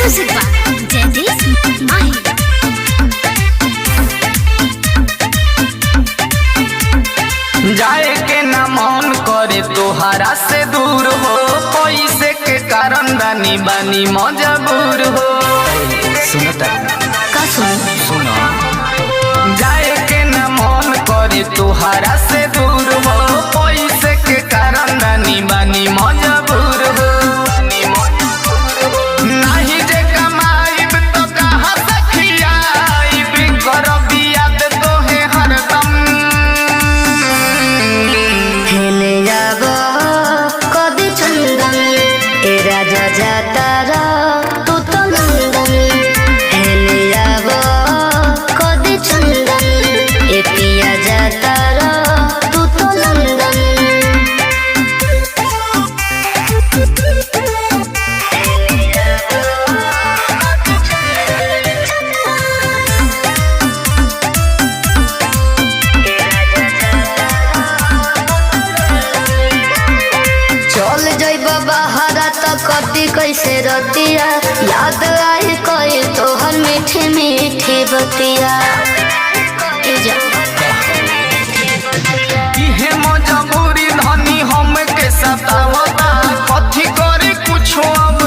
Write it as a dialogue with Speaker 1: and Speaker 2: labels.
Speaker 1: Music by Jagdish Mahi।
Speaker 2: जाए के ना मन करे तोहरा से दूर हो, पैसे के कारण बानी बानी मजबूर हो। सुनता
Speaker 1: का
Speaker 2: सुनो, जाए के ना मन करे तोहरा से दूर हो, पैसे के कारण बानी बानी मजबूर हो। नहीं जे कमाईब तो कहाँ से खियाईब, करब याद तोहे हरदम।
Speaker 3: हेले जाब कदी चंदन ए राजा जातारा तू तो नंदन। हेले जाब कदी चंदन ए पिया जातारा तू तो नंदन। चल जइब बहरा त कटी कैसे रतिया, याद आई कई तोहर मीठी मीठी बतिया।
Speaker 2: इहे मजबूरी धनी हमके सतावता, कथी करे कुछो अब